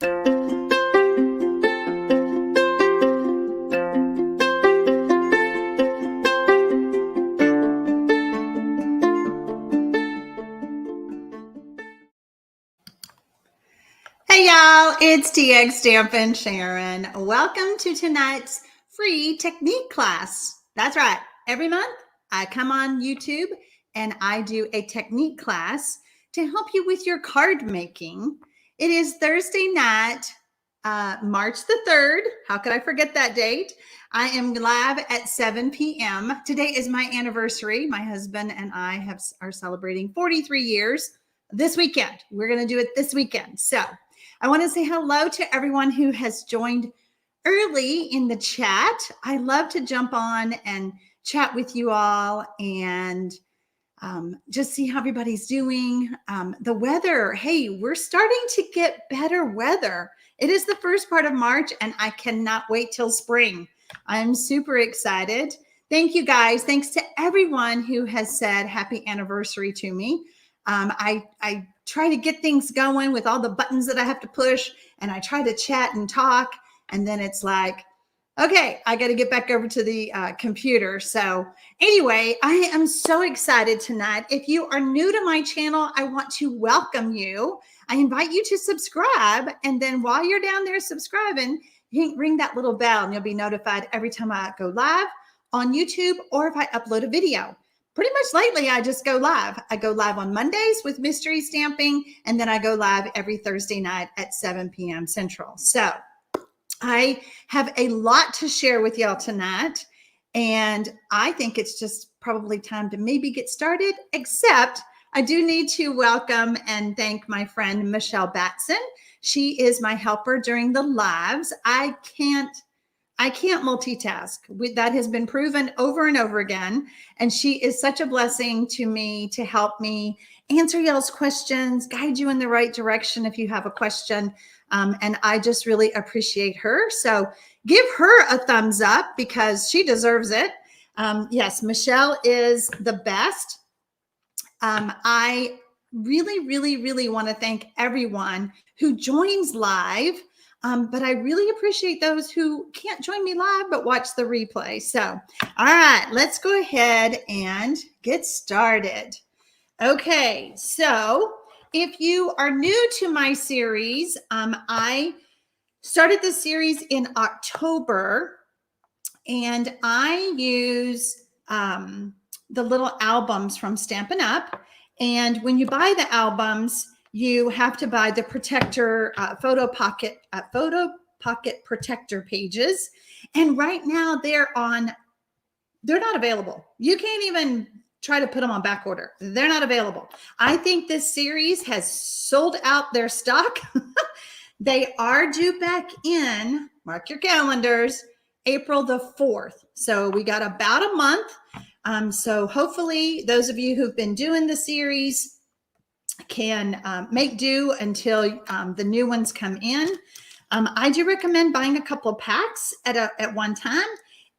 Hey y'all, it's TxStampin, Sharon. Welcome to tonight's free technique class. That's right. Every month I come on YouTube and I do a technique class to help you with your card making. It is Thursday night, March the 3rd. How could I forget that date? I am live at 7 p.m. Today is my anniversary. My husband and I are celebrating 43 years this weekend. We're going to do it this weekend. So I want to say hello to everyone who has joined early in the chat. I love to jump on and chat with you all and just see how everybody's doing. The weather, hey, we're starting to get better weather. It is the first part of March and I cannot wait till spring. I'm super excited. Thank you guys. Thanks to everyone who has said happy anniversary to me. I try to get things going with all the buttons that I have to push, and I try to chat and talk, and then it's like, okay, I got to get back over to the computer. So anyway, I am so excited tonight. If you are new to my channel, I want to welcome you. I invite you to subscribe, and then while you're down there subscribing, ring that little bell, and you'll be notified every time I go live on YouTube or if I upload a video. Pretty much lately, I just go live. I go live on Mondays with mystery stamping, and then I go live every Thursday night at 7 p.m. Central. So I have a lot to share with y'all tonight, and I think it's just probably time to maybe get started, except I do need to welcome and thank my friend, Michelle Batson. She is my helper during the lives. I can't multitask. That has been proven over and over again. And she is such a blessing to me to help me answer y'all's questions, guide you in the right direction if you have a question. And I just really appreciate her. So give her a thumbs up because she deserves it. Yes, Michelle is the best. I really want to thank everyone who joins live. But I really appreciate those who can't join me live, but watch the replay. So, all right, let's go ahead and get started. Okay, so if you are new to my series, I started this series in October, and I use the little albums from Stampin' Up. And when you buy the albums, you have to buy the protector photo pocket protector pages. And right now they're not available. You can't even try to put them on back order. They're not available. I think this series has sold out their stock. They are due back in, mark your calendars, April the 4th. So we got about a month. So hopefully those of you who've been doing the series can make do until the new ones come in. I do recommend buying a couple of packs at one time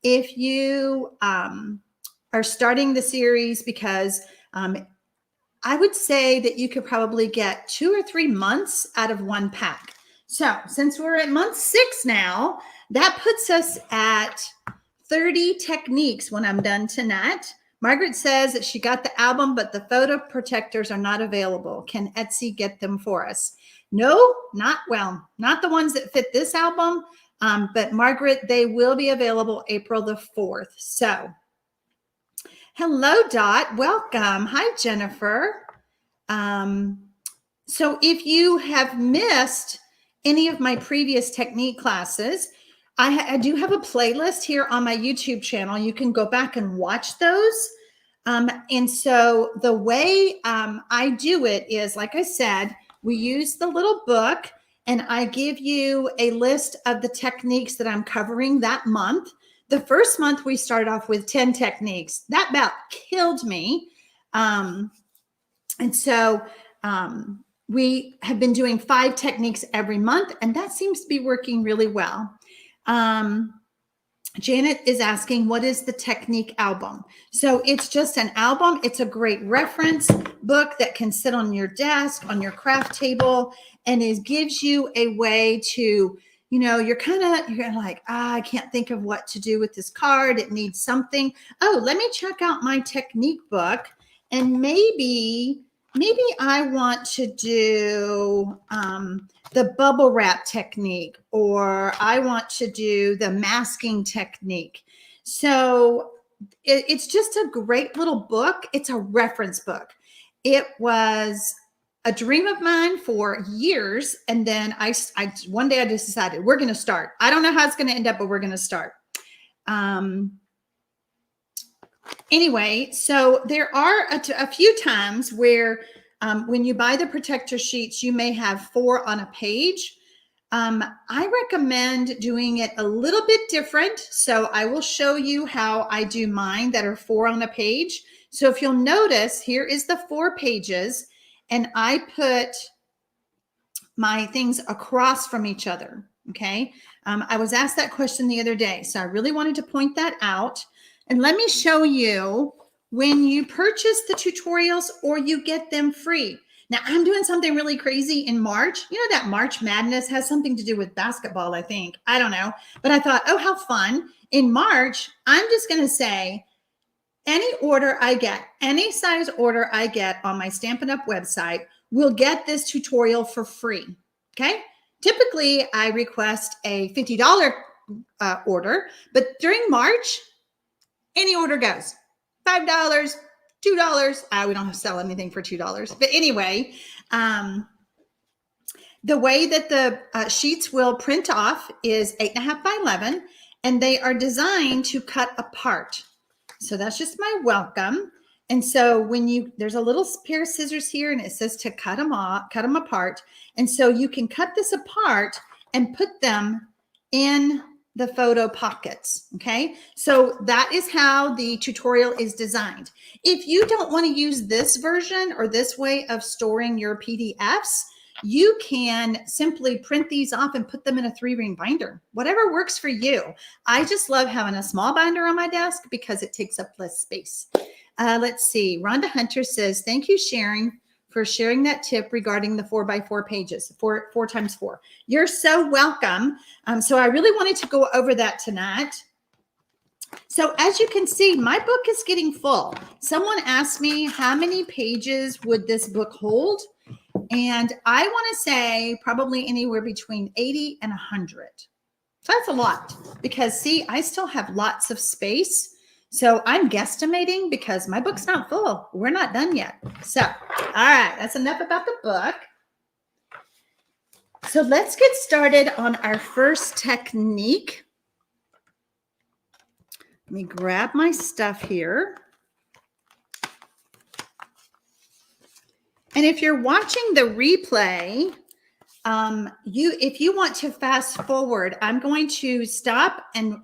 if you are starting the series, because I would say that you could probably get 2 or 3 months out of one pack. So since we're at month 6 now, that puts us at 30 techniques when I'm done tonight. Margaret says that she got the album, but the photo protectors are not available. Can Etsy get them for us? No, not the ones that fit this album. But Margaret, they will be available April the 4th. So hello, Dot. Welcome. Hi, Jennifer. So if you have missed any of my previous technique classes, I do have a playlist here on my YouTube channel. You can go back and watch those. And so the way I do it is, like I said, we use the little book and I give you a list of the techniques that I'm covering that month. The first month we started off with 10 techniques. That about killed me. And so we have been doing 5 techniques every month, and that seems to be working really well. Janet is asking, what is the technique album? So it's just an album. It's a great reference book that can sit on your desk, on your craft table, and it gives you a way to, you know, you're like, I can't think of what to do with this card. It needs something. Oh, let me check out my technique book, and maybe I want to do the bubble wrap technique, or I want to do the masking technique. So it's just a great little book. It's a reference book. It was a dream of mine for years. And then one day I just decided we're going to start. I don't know how it's going to end up, but we're going to start. Anyway, so there are a few times where when you buy the protector sheets, you may have 4 on a page. I recommend doing it a little bit different. So I will show you how I do mine that are 4 on a page. So if you'll notice, here is the 4 pages, and I put my things across from each other. Okay. I was asked that question the other day, so I really wanted to point that out. And let me show you when you purchase the tutorials or you get them free. Now, I'm doing something really crazy in March. You know, that March Madness has something to do with basketball, I think. I don't know. But I thought, oh, how fun. In March, I'm just going to say, any order I get, any size order I get on my Stampin' Up! Website will get this tutorial for free. Okay. Typically, I request a $50 order, but during March, any order goes. $5, $2. We don't sell anything for $2. But anyway, the way that the sheets will print off is 8.5 by 11, and they are designed to cut apart. So that's just my welcome. And so when there's a little pair of scissors here, and it says to cut them apart. And so you can cut this apart and put them in the photo pockets. Okay. So that is how the tutorial is designed. If you don't want to use this version or this way of storing your PDFs, you can simply print these off and put them in a 3-ring binder, whatever works for you. I just love having a small binder on my desk because it takes up less space. Let's see. Rhonda Hunter says, thank you, Sharon, for sharing that tip regarding the 4x4 pages, 4 times 4. You're so welcome. So I really wanted to go over that tonight. So as you can see, my book is getting full. Someone asked me how many pages would this book hold? And I want to say probably anywhere between 80 and 100. So that's a lot because, see, I still have lots of space. So I'm guesstimating because my book's not full. We're not done yet. So, all right, that's enough about the book. So let's get started on our first technique. Let me grab my stuff here. And if you're watching the replay, if you want to fast forward, I'm going to stop and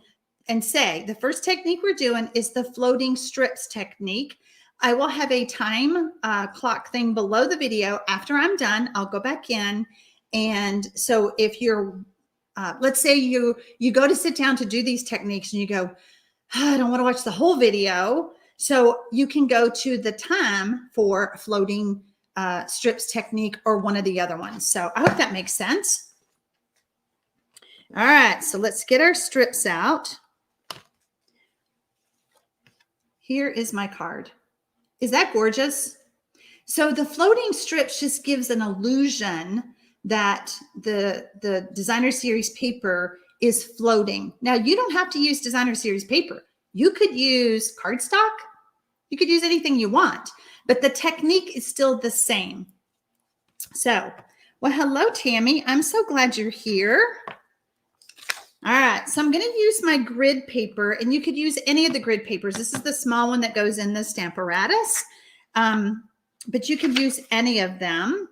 say the first technique we're doing is the floating strips technique. I will have a time clock thing below the video. After I'm done, I'll go back in. And so if you're, let's say you go to sit down to do these techniques and you go, I don't want to watch the whole video. So you can go to the time for floating strips technique or one of the other ones. So I hope that makes sense. All right, so let's get our strips out. Here is my card. Is that gorgeous? So the floating strips just gives an illusion that the designer series paper is floating. Now, you don't have to use designer series paper. You could use cardstock. You could use anything you want, but the technique is still the same. So, well, hello, Tammy. I'm so glad you're here. All right, so I'm going to use my grid paper, and you could use any of the grid papers. This is the small one that goes in the Stamparatus, but you could use any of them.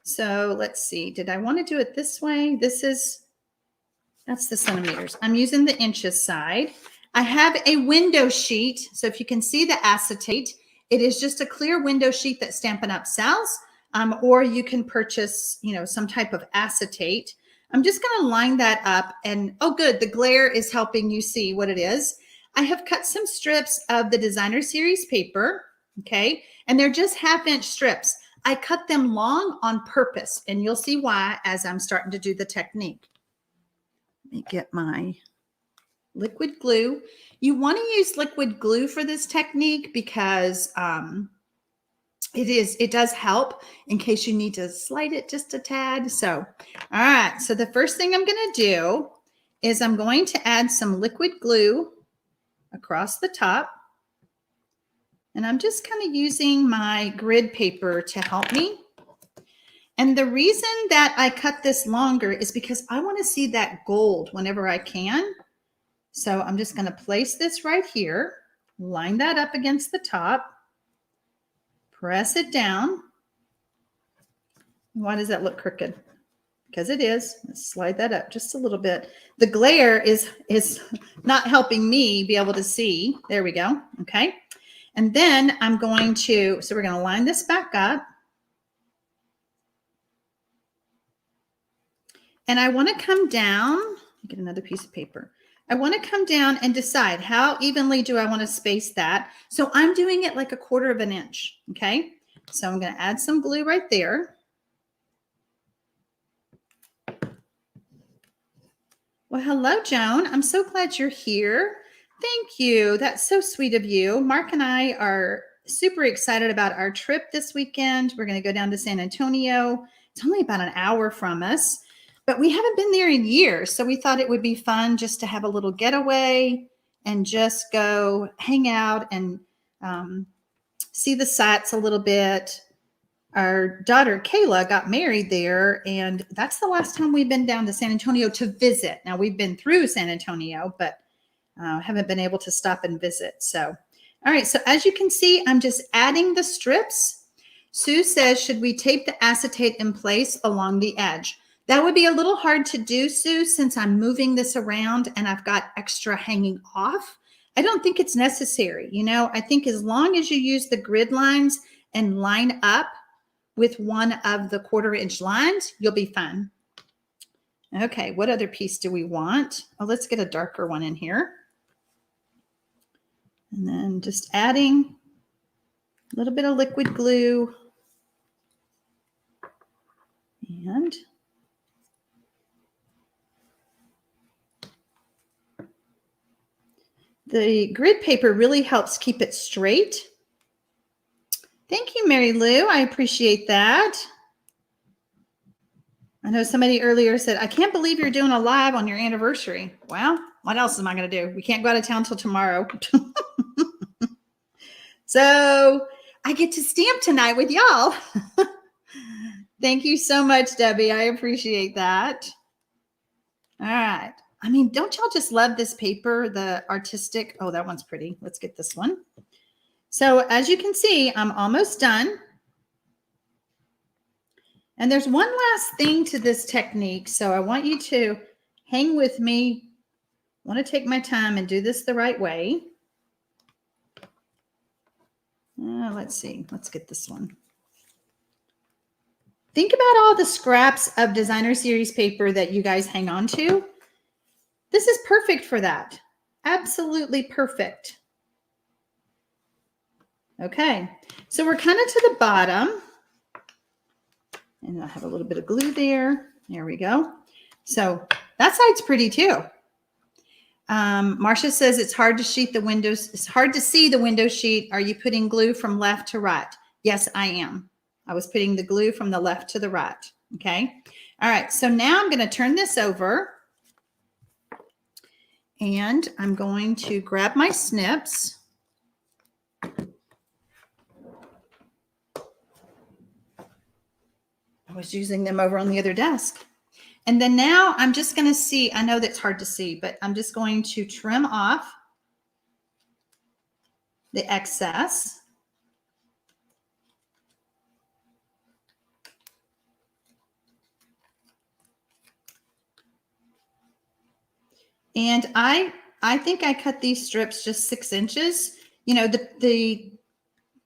So let's see. Did I want to do it this way? That's the centimeters. I'm using the inches side. I have a window sheet. So if you can see the acetate, it is just a clear window sheet that Stampin' Up! Sells, or you can purchase, some type of acetate. I'm just going to line that up, and oh, good. The glare is helping you see what it is. I have cut some strips of the designer series paper. Okay. And they're just 1/2 inch strips. I cut them long on purpose, and you'll see why as I'm starting to do the technique. Let me get my liquid glue. You want to use liquid glue for this technique because it does help in case you need to slide it just a tad. So, all right. So the first thing I'm going to do is I'm going to add some liquid glue across the top. And I'm just kind of using my grid paper to help me. And the reason that I cut this longer is because I want to see that gold whenever I can. So I'm just going to place this right here, line that up against the top, press it down. Why does that look crooked? Because it is. Let's slide that up just a little bit. The glare is not helping me be able to see. There we go. Okay. And then I'm going to, so we're going to line this back up. And I want to come down, get another piece of paper. I want to come down and decide how evenly do I want to space that. So I'm doing it like 1/4 of an inch. Okay. So I'm going to add some glue right there. Well, hello, Joan. I'm so glad you're here. Thank you. That's so sweet of you. Mark and I are super excited about our trip this weekend. We're going to go down to San Antonio. It's only about an hour from us, but we haven't been there in years. So we thought it would be fun just to have a little getaway and just go hang out and see the sights a little bit. Our daughter, Kayla, got married there, and that's the last time we've been down to San Antonio to visit. Now, we've been through San Antonio, but haven't been able to stop and visit. So, all right. So as you can see, I'm just adding the strips. Sue says, should we tape the acetate in place along the edge? That would be a little hard to do, Sue, since I'm moving this around and I've got extra hanging off. I don't think it's necessary. You know, I think as long as you use the grid lines and line up with one of the 1/4 inch lines, you'll be fine. Okay, what other piece do we want? Oh, let's get a darker one in here. And then just adding a little bit of liquid glue. And the grid paper really helps keep it straight. Thank you, Mary Lou. I appreciate that. I know somebody earlier said, I can't believe you're doing a live on your anniversary. Well, what else am I going to do? We can't go out of town till tomorrow. So I get to stamp tonight with y'all. Thank you so much, Debbie. I appreciate that. All right. I mean, don't y'all just love this paper, the artistic? Oh, that one's pretty. Let's get this one. So as you can see, I'm almost done. And there's one last thing to this technique. So I want you to hang with me. I want to take my time and do this the right way. Let's see. Let's get this one. Think about all the scraps of designer series paper that you guys hang on to. This is perfect for that. Absolutely perfect. Okay, so we're kind of to the bottom. And I have a little bit of glue there. There we go. So that side's pretty too. Marcia says it's hard to sheet the windows. It's hard to see the window sheet. Are you putting glue from left to right? Yes, I am. I was putting the glue from the left to the right. Okay. All right. So now I'm going to turn this over. And I'm going to grab my snips. I was using them over on the other desk. And then now I'm just going to see, I know that's hard to see, but I'm just going to trim off the excess. And I think I cut these strips just 6 inches. You know, the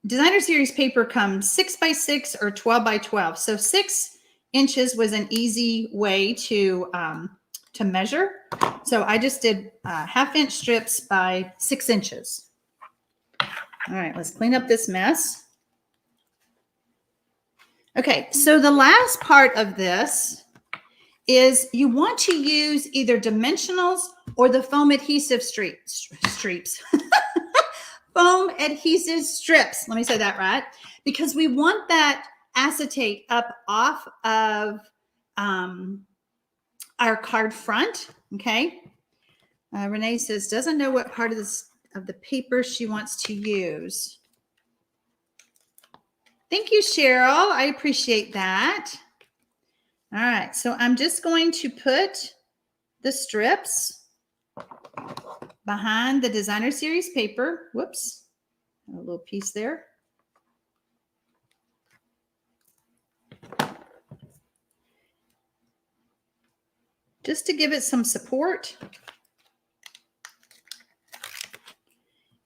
designer series paper comes 6 by 6 or 12 by 12. So 6 inches was an easy way to measure. So I just did 1/2 inch strips by 6 inches. All right, let's clean up this mess. Okay, so the last part of this is you want to use either dimensionals or the foam adhesive strips. Foam adhesive strips. Let me say that right. Because we want that acetate up off of our card front. Okay. Renee says, doesn't know what part of the paper she wants to use. Thank you, Cheryl. I appreciate that. All right, so I'm just going to put the strips behind the designer series paper. Whoops, a little piece there. Just to give it some support.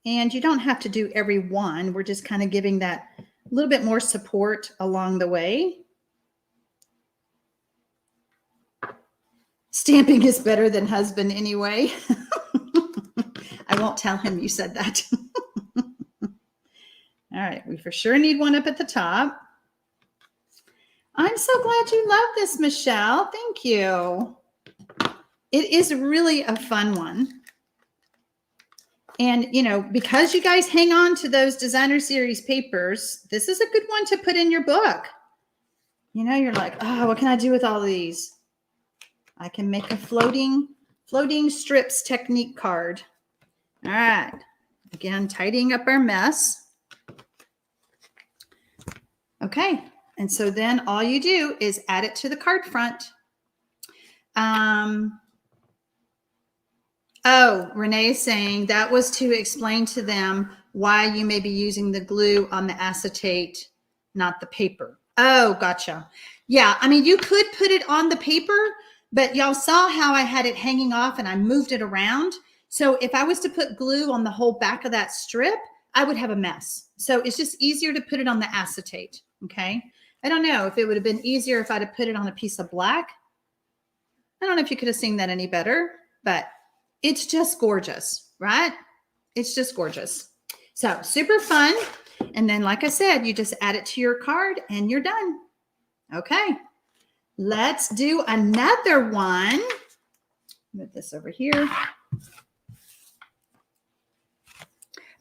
And you don't have to do every one. We're just kind of giving that a little bit more support along the way. Stamping is better than husband anyway. I won't tell him you said that. All right, we for sure need one up at the top. I'm so glad you love this, Michelle. Thank you. It is really a fun one. And, you know, because you guys hang on to those designer series papers, this is a good one to put in your book. You know, you're like, oh, what can I do with all these? I can make a floating strips technique card. All right. Again, tidying up our mess. Okay. And so then all you do is add it to the card front. Oh, Renee is saying that was to explain to them why you may be using the glue on the acetate, not the paper. Oh, gotcha. Yeah, I mean, you could put it on the paper, but y'all saw how I had it hanging off and I moved it around. So if I was to put glue on the whole back of that strip, I would have a mess. So it's just easier to put it on the acetate, okay? I don't know if it would have been easier if I'd have put it on a piece of black. I don't know if you could have seen that any better, but it's just gorgeous, right? It's just gorgeous. So super fun. And then, like I said, you just add it to your card and you're done. Okay. Let's do another one. Move this over here.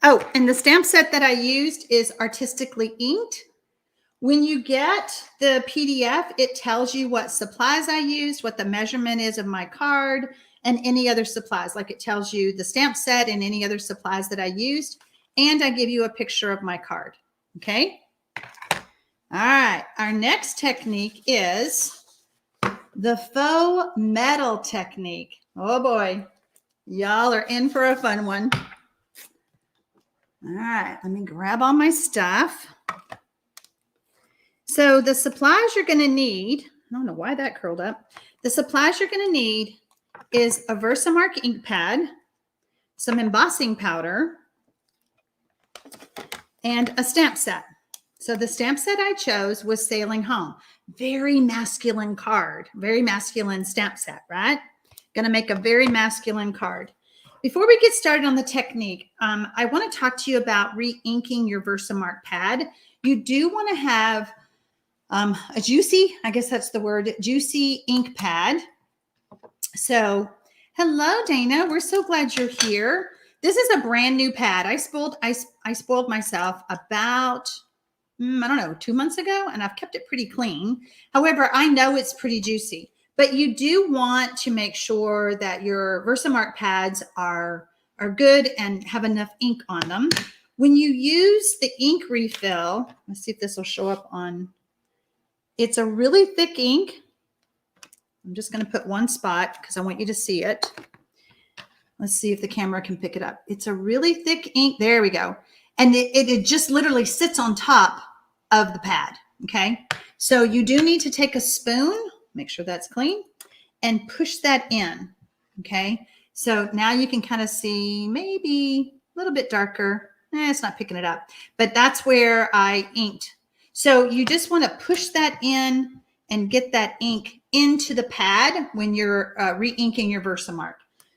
Oh, and the stamp set that I used is artistically inked. When you get the PDF, it tells you what supplies I used, what the measurement is of my card, and any other supplies. Like it tells you the stamp set and any other supplies that I used. And I give you a picture of my card. Okay. All right. Our next technique is the faux metal technique. Oh boy. Y'all are in for a fun one. All right. Let me grab all my stuff. So the supplies you're going to need, I don't know why that curled up. The supplies you're going to need is a Versamark ink pad, some embossing powder, and a stamp set. So the stamp set I chose was Sailing Home. Very masculine card, very masculine stamp set, right? Going to make a very masculine card. Before we get started on the technique, I want to talk to you about re-inking your Versamark pad. You do want to have a juicy, I guess that's the word, juicy ink pad. So, hello, Dana. We're so glad you're here. This is a brand new pad. I spoiled myself about, I don't know, 2 months ago, and I've kept it pretty clean. However, I know it's pretty juicy, but you do want to make sure that your Versamark pads are good and have enough ink on them. When you use the ink refill, let's see if this will show up on. It's a really thick ink. I'm just going to put one spot because I want you to see it. Let's see if the camera can pick it up. It's a really thick ink. There we go. And it just literally sits on top of the pad. Okay. So you do need to take a spoon, make sure that's clean, and push that in. Okay. So now you can kind of see maybe a little bit darker. It's not picking it up, but that's where I inked. So you just want to push that in and get that ink into the pad when you're re-inking your Versamark.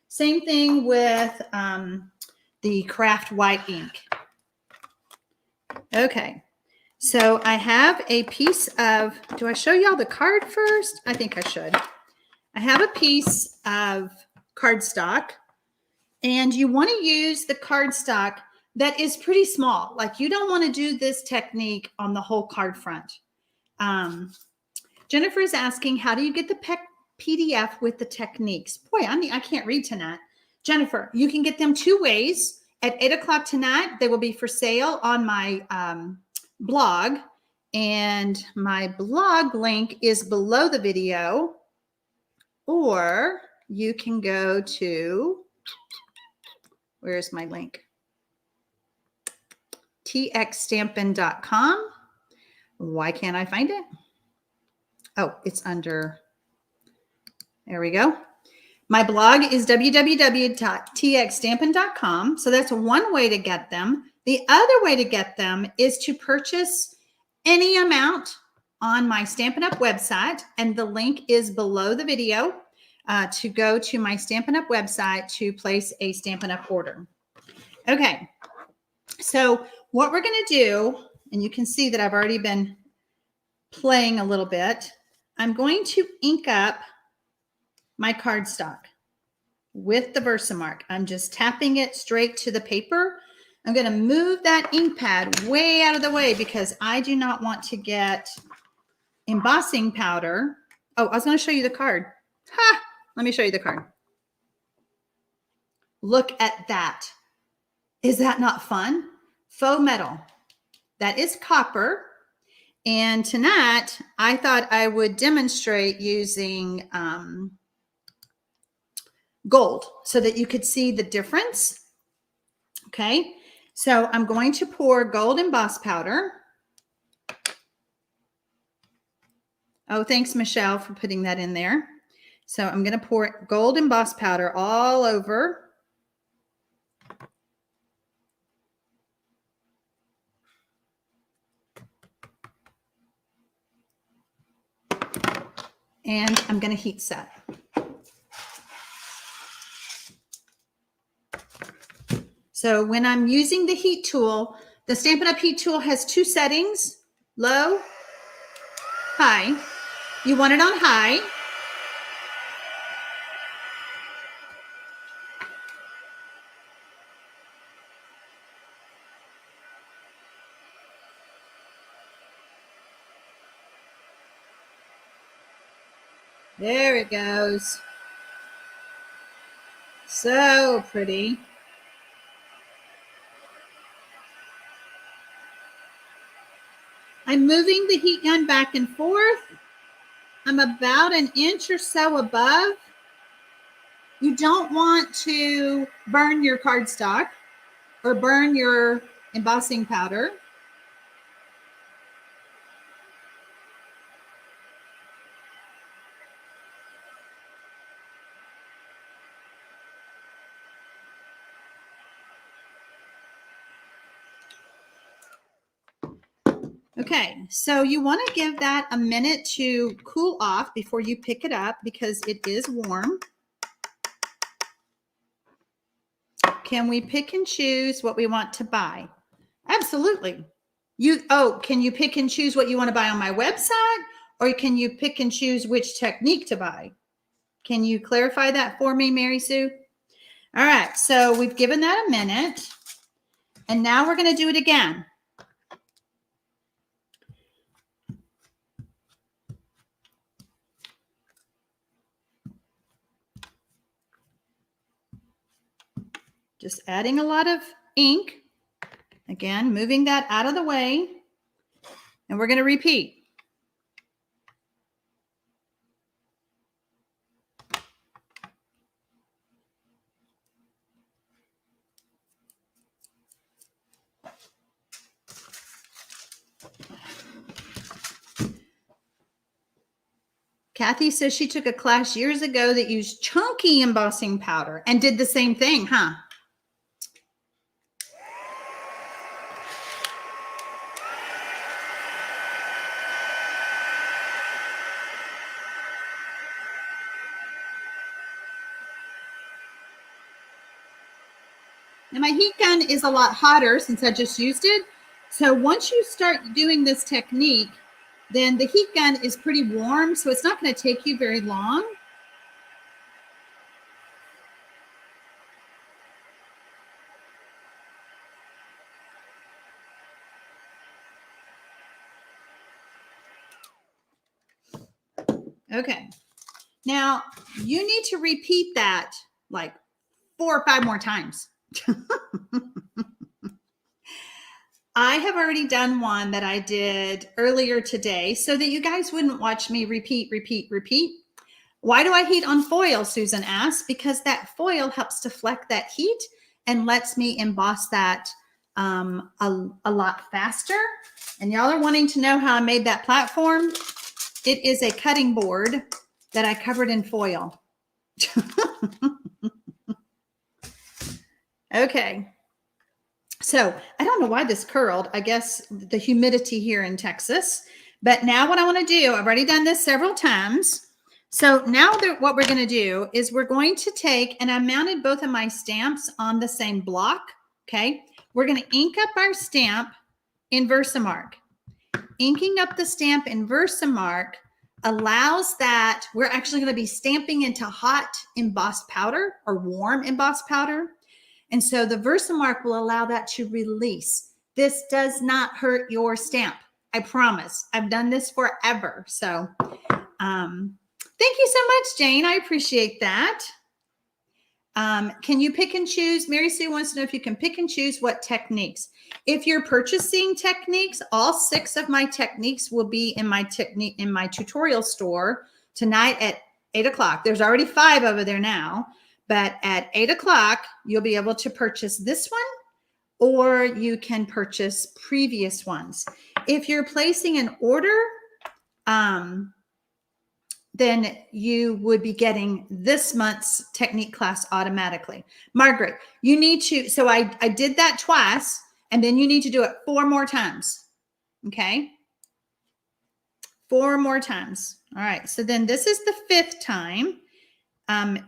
Same thing with the craft white ink. Okay, So I have a piece of, do I show y'all the card first? I think I should. I have a piece of cardstock, and you want to use the cardstock that is pretty small. Like, you don't want to do this technique on the whole card front. Jennifer is asking, how do you get the PDF with the techniques? Boy, I can't read tonight. Jennifer, you can get them two ways. At 8 o'clock tonight, they will be for sale on my blog. And my blog link is below the video. Or you can go to, where's my link? TxStampin.com. Why can't I find it? Oh, it's under, there we go. My blog is www.TxStampin.com. So that's one way to get them. The other way to get them is to purchase any amount on my Stampin' Up! Website. And the link is below the video to go to my Stampin' Up! Website to place a Stampin' Up! Order. Okay. So what we're going to do, and you can see that I've already been playing a little bit. I'm going to ink up my cardstock with the Versamark. I'm just tapping it straight to the paper. I'm going to move that ink pad way out of the way because I do not want to get embossing powder. Oh, I was going to show you the card. Ha! Let me show you the card. Look at that. Is that not fun? Faux metal. That is copper. And tonight, I thought I would demonstrate using gold so that you could see the difference. Okay, so I'm going to pour gold emboss powder. Oh, thanks, Michelle, for putting that in there. So I'm going to pour gold emboss powder all over. And I'm going to heat set. So when I'm using the heat tool, the Stampin' Up! Heat tool has two settings, low, high. You want it on high. There it goes. So pretty. I'm moving the heat gun back and forth. I'm about an inch or so above. You don't want to burn your cardstock or burn your embossing powder. Okay, so you want to give that a minute to cool off before you pick it up because it is warm. Can we pick and choose what we want to buy? Absolutely. Can you pick and choose what you want to buy on my website, or can you pick and choose which technique to buy? Can you clarify that for me, Mary Sue? All right, so we've given that a minute, and now we're going to do it again. Just adding a lot of ink. Again, moving that out of the way. And we're going to repeat. Kathy says she took a class years ago that used chunky embossing powder and did the same thing, huh? And my heat gun is a lot hotter since I just used it. So once you start doing this technique, then the heat gun is pretty warm, so it's not going to take you very long. Okay. Now, you need to repeat that like 4 or 5 more times. I have already done one that I did earlier today so that you guys wouldn't watch me repeat. Why do I heat on foil, Susan asked? Because that foil helps deflect that heat and lets me emboss that a lot faster. And y'all are wanting to know how I made that platform. It is a cutting board that I covered in foil. Okay. So I don't know why this curled. I guess the humidity here in Texas. But now what I want to do, I've already done this several times. So now what we're going to do is we're going to take, and I mounted both of my stamps on the same block. Okay. We're going to ink up our stamp in Versamark. Inking up the stamp in Versamark allows that we're actually going to be stamping into hot embossed powder or warm embossed powder. And so the Versamark will allow that to release. This does not hurt your stamp. I promise. I've done this forever. So thank you so much, Jane. I appreciate that. Can you pick and choose? Mary Sue wants to know if you can pick and choose what techniques. If you're purchasing techniques, all 6 of my techniques will be in my tutorial store tonight at 8 o'clock. There's already 5 over there now, but at 8 o'clock, you'll be able to purchase this one, or you can purchase previous ones. If you're placing an order, then you would be getting this month's technique class automatically. Margaret, you need to, so I did that twice, and then you need to do it 4 more times. Okay. 4 more times. All right. So then this is the 5th time,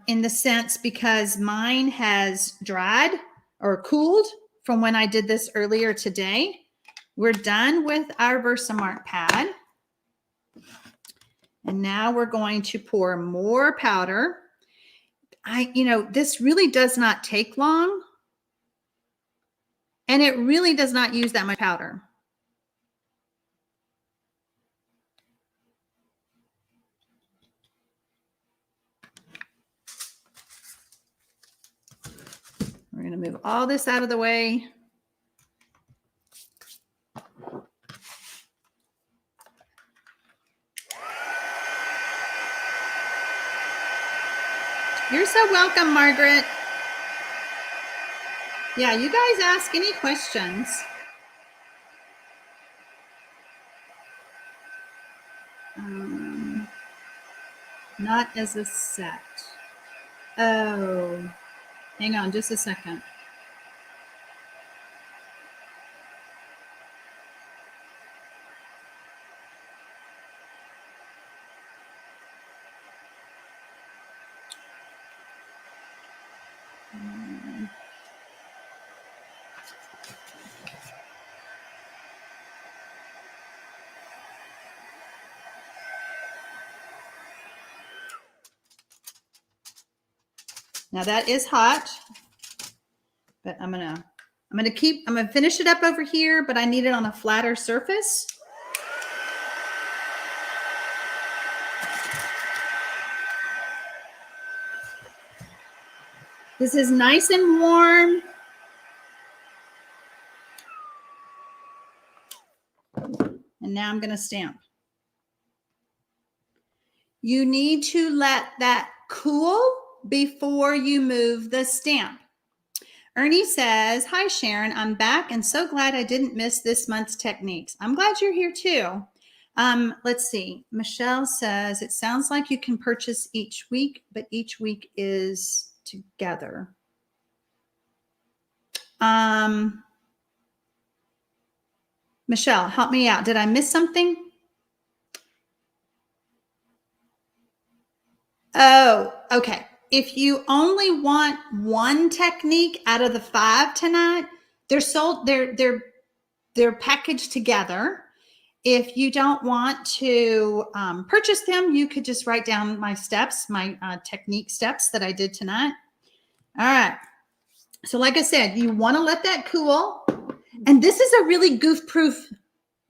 in the sense because mine has dried or cooled from when I did this earlier today. We're done with our Versamark pad. And now we're going to pour more powder. This really does not take long. And it really does not use that much powder. We're going to move all this out of the way. You're so welcome, Margaret. Yeah, you guys ask any questions. Not as a set. Oh, hang on just a second. Now that is hot, but I'm gonna finish it up over here, but I need it on a flatter surface. This is nice and warm. And now I'm going to stamp. You need to let that cool before you move the stamp. Ernie says, hi, Sharon. I'm back and so glad I didn't miss this month's techniques. I'm glad you're here too. Let's see. Michelle says, it sounds like you can purchase each week, but each week is together. Michelle, help me out. Did I miss something? Oh, okay. If you only want one technique out of the 5 tonight, they're sold. They're they're packaged together. If you don't want to purchase them, you could just write down my steps, my technique steps that I did tonight. All right. So like I said, you want to let that cool. And this is a really goof-proof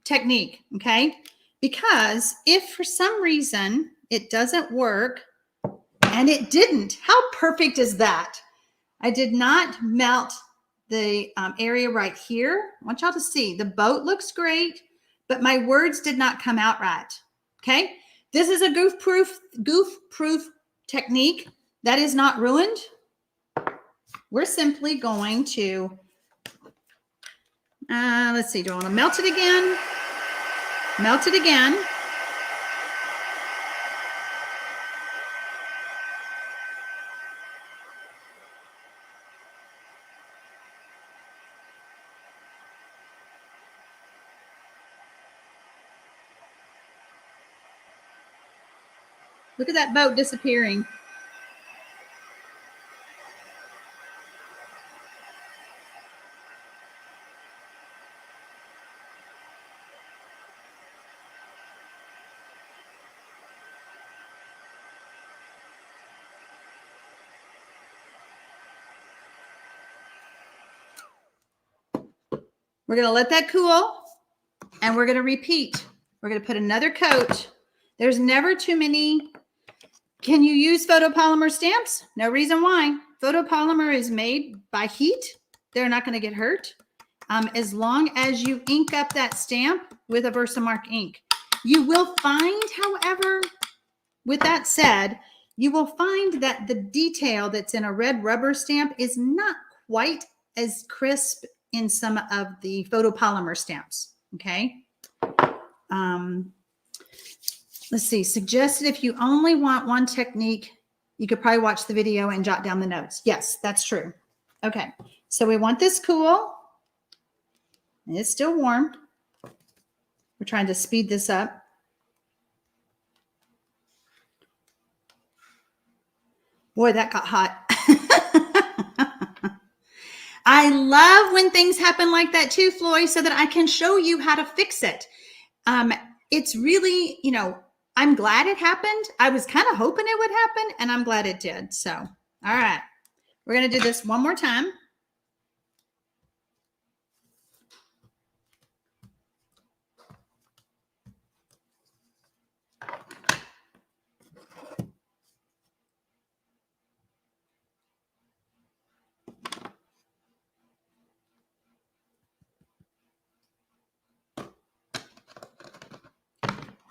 technique, okay? Because if for some reason it doesn't work, and it didn't, how perfect is that? I did not melt the area right here. I want y'all to see the boat looks great, but my words did not come out right. Okay, this is a goof-proof technique that is not ruined. We're simply going to let's see. Do I want to melt it again? Melt it again. Look at that boat disappearing. We're going to let that cool, and we're going to repeat. We're going to put another coat. There's never too many. Can you use photopolymer stamps? No reason why. Photopolymer is made by heat. They're not going to get hurt as long as you ink up that stamp with a Versamark ink. You will find, however, with that said, you will find that the detail that's in a red rubber stamp is not quite as crisp in some of the photopolymer stamps, okay? Let's see, suggested if you only want one technique, you could probably watch the video and jot down the notes. Yes, that's true. Okay, so we want this cool. And it's still warm. We're trying to speed this up. Boy, that got hot. I love when things happen like that too, Floyd, so that I can show you how to fix it. It's really, you know, I'm glad it happened. I was kind of hoping it would happen, and I'm glad it did. So, all right. We're going to do this one more time.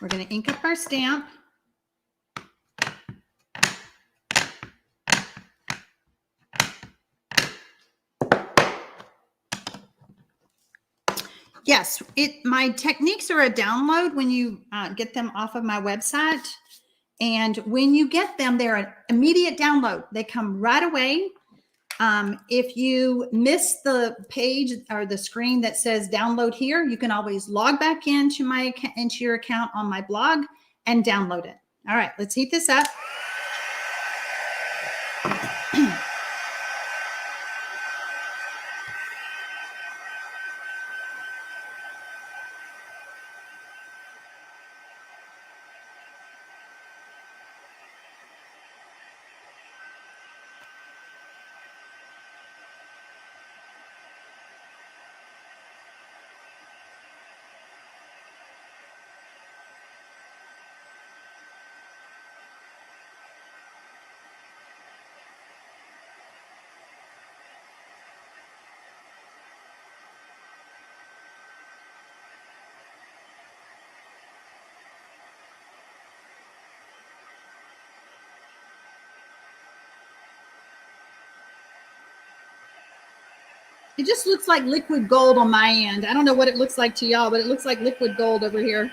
We're going to ink up our stamp. Yes, my techniques are a download when you get them off of my website. And when you get them, they're an immediate download. They come right away. If you miss the page or the screen that says download here, you can always log back into your account on my blog and download it. All right, let's heat this up. It just looks like liquid gold on my end. I don't know what it looks like to y'all, but it looks like liquid gold over here.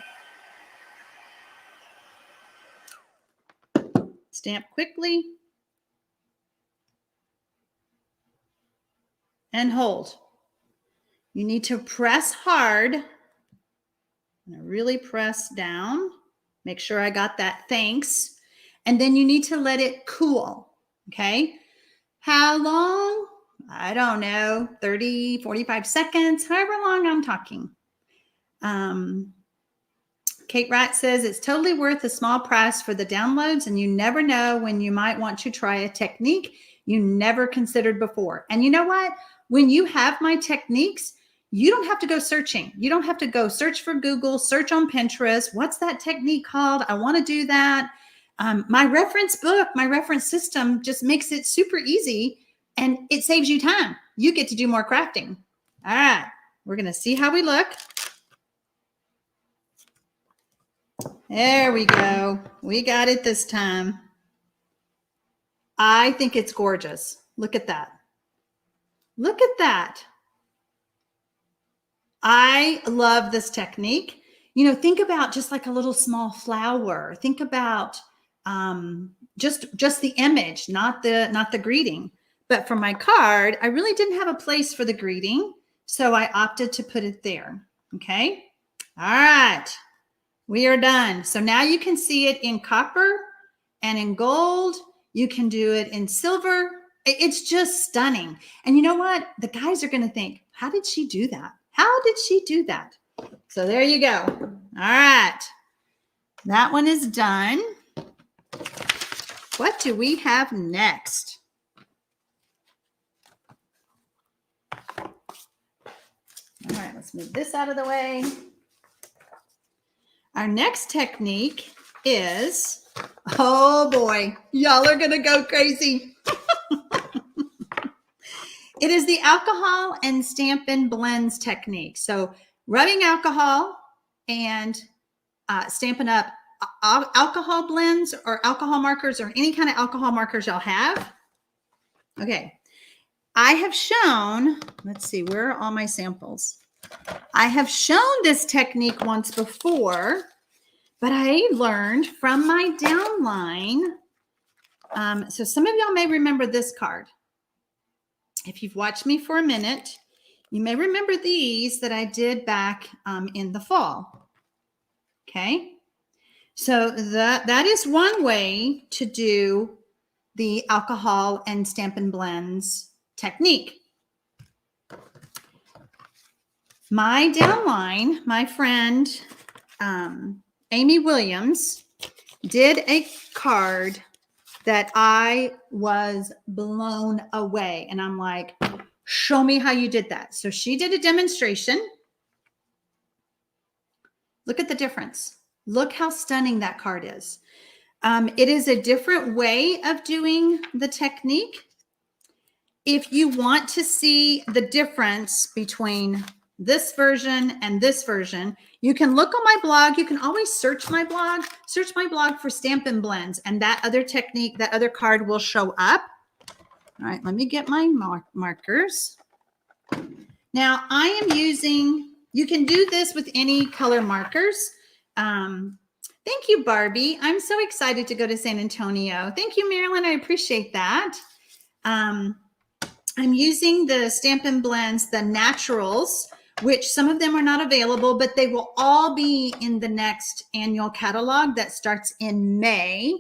Stamp quickly. And hold. You need to press hard. I'm going to really press down. Make sure I got that thanks. And then you need to let it cool. Okay. How long? I don't know, 30, 45 seconds, however long I'm talking. Kate Rat says it's totally worth a small price for the downloads, and you never know when you might want to try a technique you never considered before. And you know what? When you have my techniques, you don't have to go searching. You don't have to go search for Google, search on Pinterest. What's that technique called? I want to do that. My reference book, my reference system just makes it super easy, and it saves you time. You get to do more crafting. All right, we're going to see how we look. There we go. We got it this time. I think it's gorgeous. Look at that. Look at that. I love this technique. You know, think about just like a little small flower. Think about just the image, not the greeting. But for my card, I really didn't have a place for the greeting, so I opted to put it there. Okay. All right. We are done. So now you can see it in copper and in gold. You can do it in silver. It's just stunning. And you know what? The guys are going to think, how did she do that? How did she do that? So there you go. All right. That one is done. What do we have next? All right, let's move this out of the way. Our next technique is, oh boy, y'all are going to go crazy. It is the alcohol and Stampin' blends technique. So rubbing alcohol and Stampin' Up alcohol blends or alcohol markers or any kind of alcohol markers y'all have. Okay. I have shown, let's see, where are all my samples? I have shown this technique once before, but I learned from my downline. So some of y'all may remember this card. If you've watched me for a minute, you may remember these that I did back in the fall. Okay. So that is one way to do the alcohol and Stampin' blends technique. My downline, my friend Amy Williams, did a card that I was blown away. And I'm like, show me how you did that. So she did a demonstration. Look at the difference. Look how stunning that card is. It is a different way of doing the technique. If you want to see the difference between this version and this version, you can look on my blog. You can always search my blog for Stampin' blends, and that other technique, that other card will show up. All right, let me get my markers. Now I am using, you can do this with any color markers. Thank you, Barbie. I'm so excited to go to San Antonio. Thank you, Marilyn. I appreciate that. I'm using the Stampin' blends, the naturals, which some of them are not available, but they will all be in the next annual catalog that starts in May.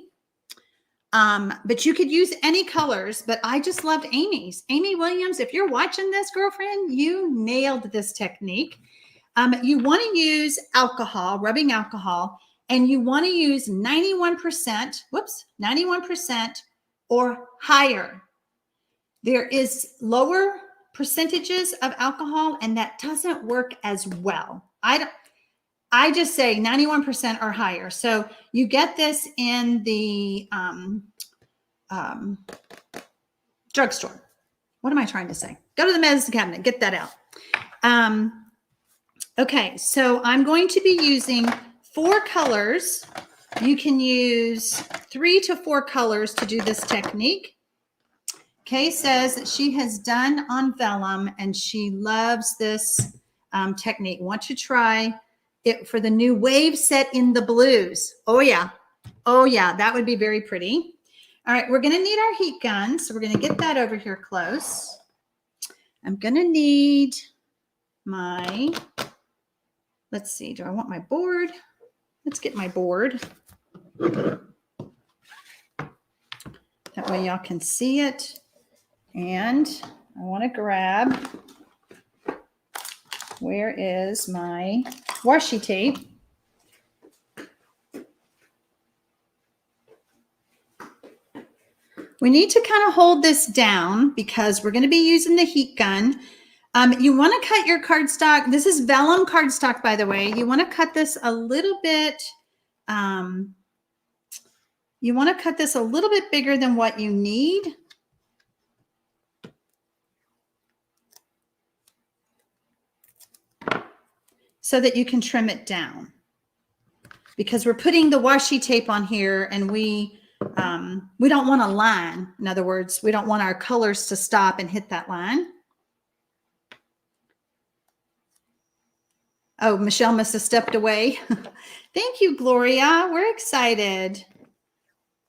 But you could use any colors, but I just loved Amy's. Amy Williams, if you're watching this, girlfriend, you nailed this technique. You want to use alcohol, rubbing alcohol, and you want to use 91%, 91% or higher. There is lower percentages of alcohol, and that doesn't work as well. I just say 91% or higher. So you get this in the drugstore. What am I trying to say? Go to the medicine cabinet, get that out. Okay, so I'm going to be using 4 colors. You can use 3 to 4 colors to do this technique. Kay says that she has done on vellum and she loves this technique. Want to try it for the new wave set in the blues. Oh yeah. Oh yeah, that would be very pretty. All right, we're going to need our heat gun. So we're going to get that over here close. I'm going to need my, let's see, do I want my board? Let's get my board. That way y'all can see it. And I want to grab, where is my washi tape? We need to kind of hold this down because we're going to be using the heat gun. You want to cut your cardstock. This is vellum cardstock, by the way. You want to cut this a little bit. You want to cut this a little bit bigger than what you need. So that you can trim it down. Because we're putting the washi tape on here and we don't want a line. In other words, we don't want our colors to stop and hit that line. Oh, Michelle must have stepped away. Thank you, Gloria. We're excited.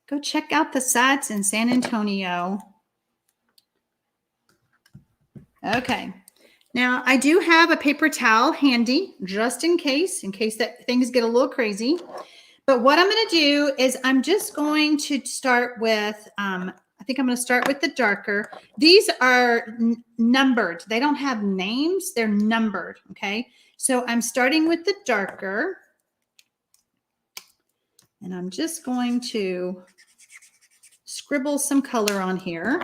Go check out the sites in San Antonio. Okay. Now, I do have a paper towel handy just in case that things get a little crazy. But what I'm going to do is I'm just going to start with, I think I'm going to start with the darker. These are numbered. They don't have names. They're numbered, okay? So I'm starting with the darker. And I'm just going to scribble some color on here.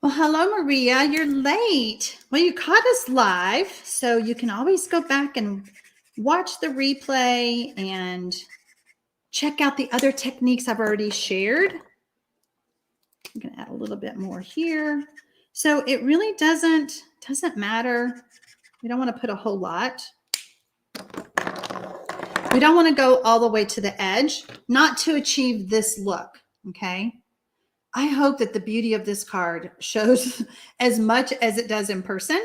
Well, hello, Maria. You're late. Well, you caught us live, so you can always go back and watch the replay and check out the other techniques I've already shared. I'm going to add a little bit more here. So it really doesn't matter. We don't want to put a whole lot. We don't want to go all the way to the edge, not to achieve this look, okay? I hope that the beauty of this card shows as much as it does in person.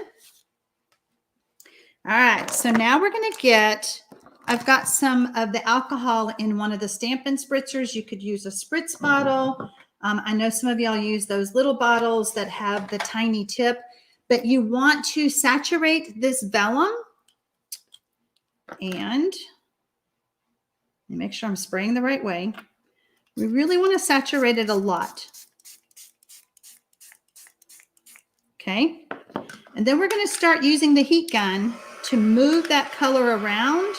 All right, so now we're going to get, I've got some of the alcohol in one of the Stampin' spritzers. You could use a spritz bottle. I know some of y'all use those little bottles that have the tiny tip, but you want to saturate this vellum and make sure I'm spraying the right way. We really want to saturate it a lot. Okay, and then we're going to start using the heat gun to move that color around.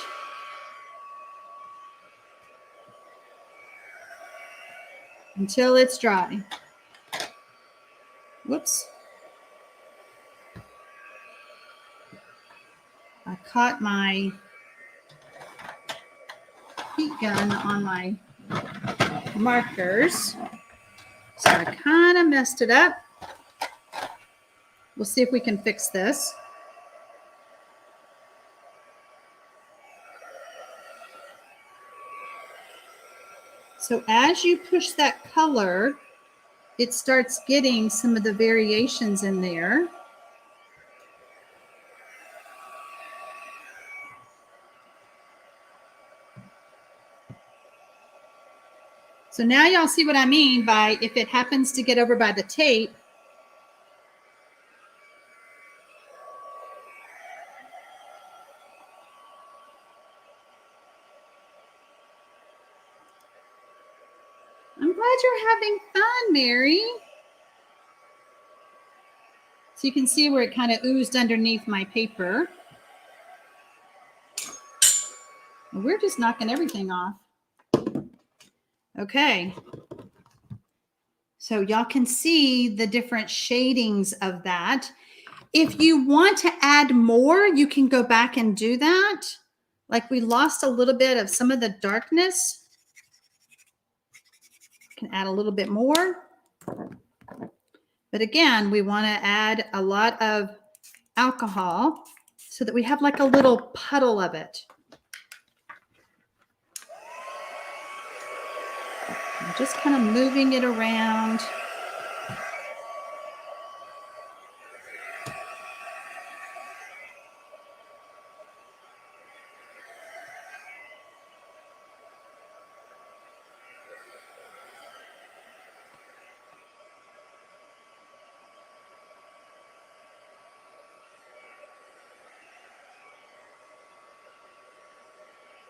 Until it's dry. Whoops. I caught my heat gun on my markers. So I kind of messed it up. We'll see if we can fix this. So as you push that color, it starts getting some of the variations in there. So now y'all see what I mean by if it happens to get over by the tape, I'm glad you're having fun, Mary. So you can see where it kind of oozed underneath my paper. We're just knocking everything off. Okay. So y'all can see the different shadings of that. If you want to add more, you can go back and do that. Like we lost a little bit of some of the darkness. Can add a little bit more. But again, we want to add a lot of alcohol so that we have like a little puddle of it. I'm just kind of moving it around.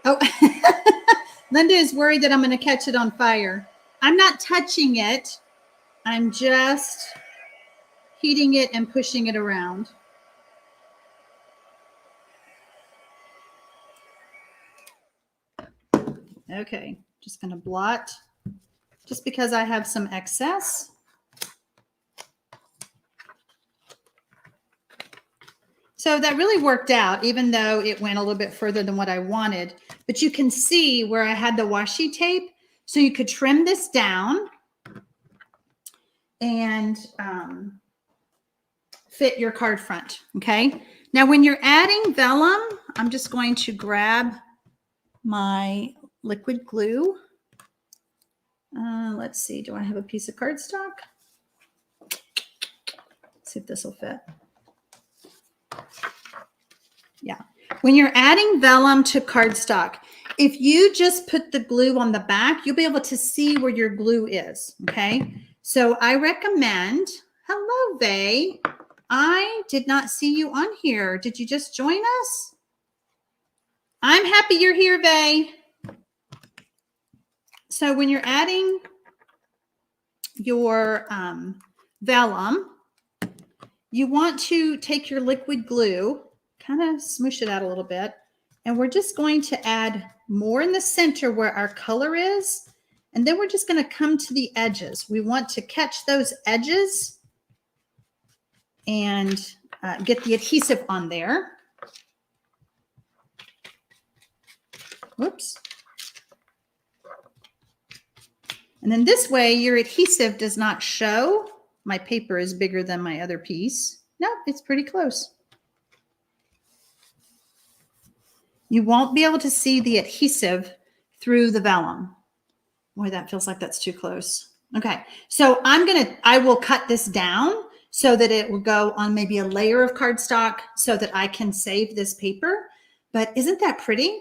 Oh, Linda is worried that I'm going to catch it on fire. I'm not touching it. I'm just heating it and pushing it around. Okay, just going to blot just because I have some excess. So that really worked out, even though it went a little bit further than what I wanted. But you can see where I had the washi tape. So you could trim this down and fit your card front, okay? Now, when you're adding vellum, I'm just going to grab my liquid glue. Let's see, do I have a piece of cardstock? Let's see if this will fit. Yeah. When you're adding vellum to cardstock, if you just put the glue on the back, you'll be able to see where your glue is, okay? So I recommend, hello, Vay. I did not see you on here. Did you just join us? I'm happy you're here, Vay. So when you're adding your vellum, you want to take your liquid glue, kind of smoosh it out a little bit, and we're just going to add more in the center where our color is, and then we're just going to come to the edges. We want to catch those edges and get the adhesive on there. Whoops. And then this way your adhesive does not show. My paper is bigger than my other piece. No, it's pretty close. You won't be able to see the adhesive through the vellum. Boy, that feels like that's too close. Okay, so I will cut this down so that it will go on maybe a layer of cardstock so that I can save this paper. But isn't that pretty?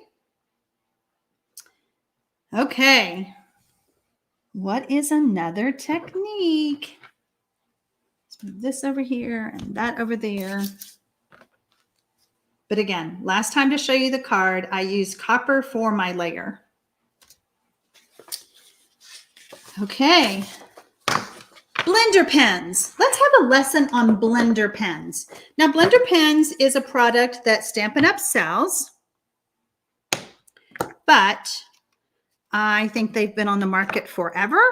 Okay, what is another technique? Let's move this over here and that over there. But again, last time to show you the card, I used copper for my layer. Okay, blender pens. Let's have a lesson on blender pens. Now, blender pens is a product that Stampin' Up! Sells, but I think they've been on the market forever.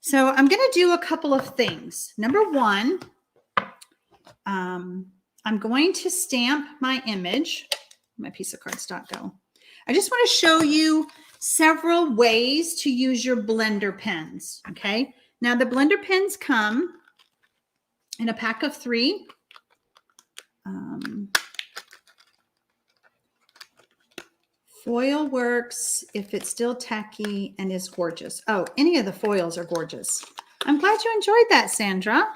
So I'm going to do a couple of things. Number one, I'm going to stamp my image. My piece of cardstock go. I just want to show you several ways to use your blender pens. Okay. Now the blender pens come in a pack of 3. Foil works if it's still tacky and is gorgeous. Oh, any of the foils are gorgeous. I'm glad you enjoyed that, Sandra.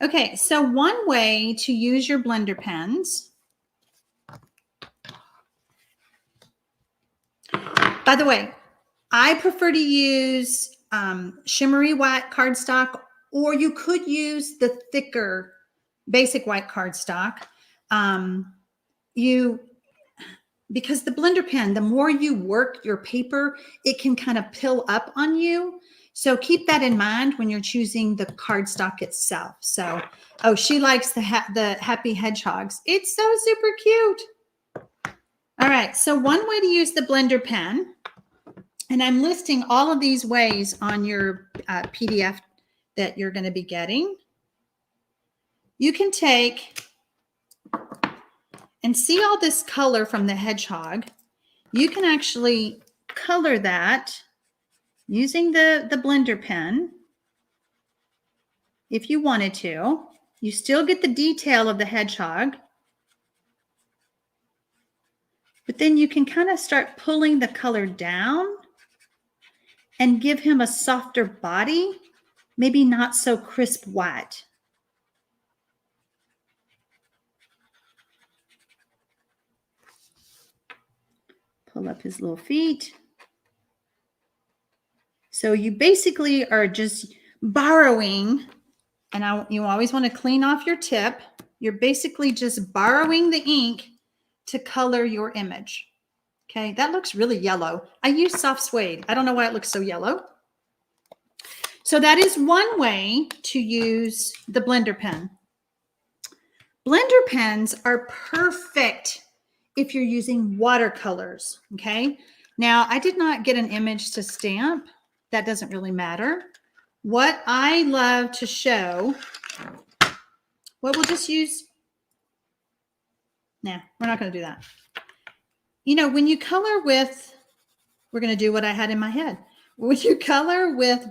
Okay, so one way to use your blender pens. By the way, I prefer to use shimmery white cardstock, or you could use the thicker basic white cardstock. Because the blender pen, the more you work your paper, it can kind of pill up on you. So keep that in mind when you're choosing the cardstock itself. So, oh, she likes the happy hedgehogs. It's so super cute. All right, so one way to use the blender pen, and I'm listing all of these ways on your PDF that you're going to be getting. You can take and see all this color from the hedgehog. You can actually color that using the blender pen if you wanted to. You still get the detail of the hedgehog, but then you can kind of start pulling the color down and give him a softer body, maybe not so crisp white. Pull up his little feet. So you basically are just borrowing, and you always want to clean off your tip. You're basically just borrowing the ink to color your image. Okay, that looks really yellow. I use soft suede. I don't know why it looks so yellow. So that is one way to use the blender pen. Blender pens are perfect if you're using watercolors, okay? Now, I did not get an image to stamp. That doesn't really matter. What I love to show, well, we'll just use, nah, we're not going to do that. You know, when you color with, we're going to do what I had in my head. When you color with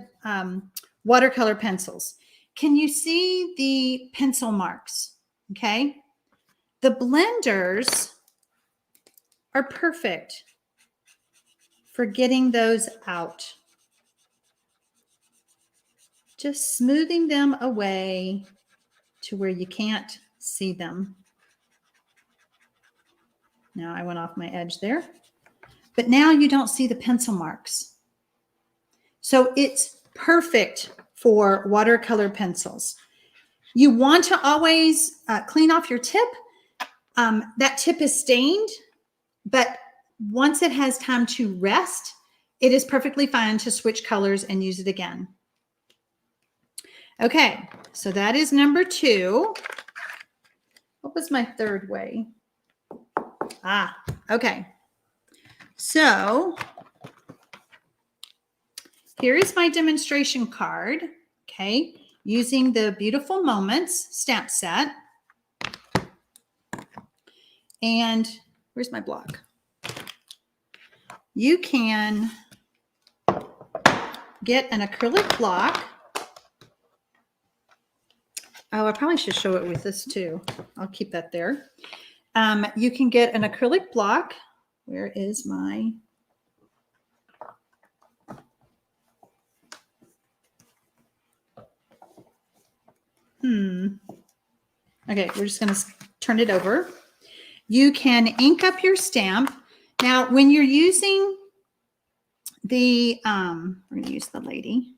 watercolor pencils, can you see the pencil marks? Okay. The blenders are perfect for getting those out. Just smoothing them away to where you can't see them. Now I went off my edge there, but now you don't see the pencil marks. So it's perfect for watercolor pencils. You want to always clean off your tip. That tip is stained, but once it has time to rest, it is perfectly fine to switch colors and use it again. Okay, so that is number 2. What was my third way? Okay. So here is my demonstration card, okay, using the Beautiful Moments stamp set. And where's my block? You can get an acrylic block. Oh, I probably should show it with this too. I'll keep that there. You can get an acrylic block. Where is my... Okay, we're just going to turn it over. You can ink up your stamp. Now, when you're using the, we're going to use the lady.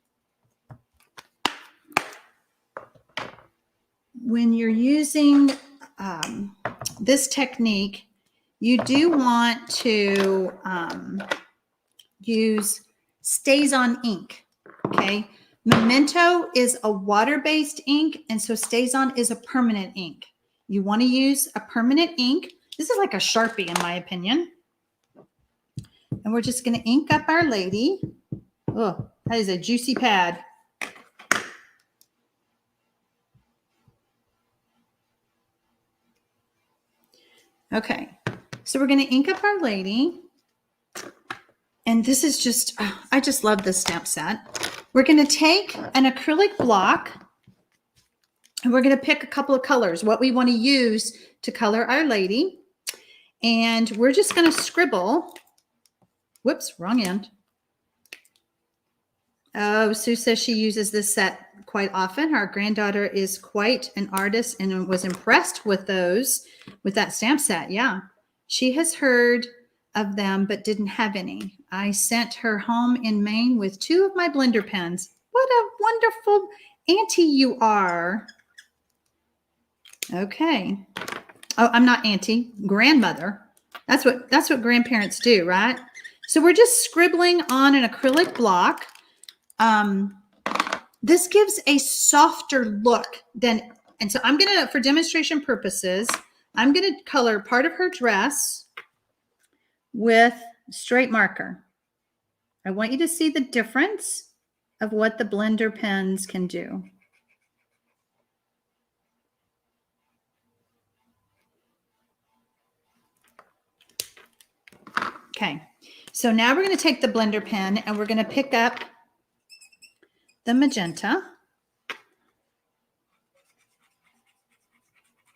When you're using this technique, you do want to use StazOn ink, okay? Memento is a water-based ink, and so StazOn is a permanent ink. You want to use a permanent ink. This is like a Sharpie, in my opinion. And we're just going to ink up our lady. Oh, that is a juicy pad. Okay, so we're going to ink up our lady. And this is just, I just love this stamp set. We're going to take an acrylic block and we're going to pick a couple of colors, what we want to use to color our lady. And we're just going to scribble. Whoops, wrong end. Oh, Sue says she uses this set quite often. Our granddaughter is quite an artist and was impressed with that stamp set. Yeah, she has heard of them, but didn't have any. I sent her home in Maine with 2 of my blender pens. What a wonderful auntie you are. Okay. Oh, I'm not auntie, grandmother. That's what grandparents do, right? So we're just scribbling on an acrylic block. This gives a softer look than, and so I'm gonna, for demonstration purposes, I'm gonna color part of her dress with straight marker. I want you to see the difference of what the blender pens can do. Okay, so now we're going to take the blender pen and we're going to pick up the magenta.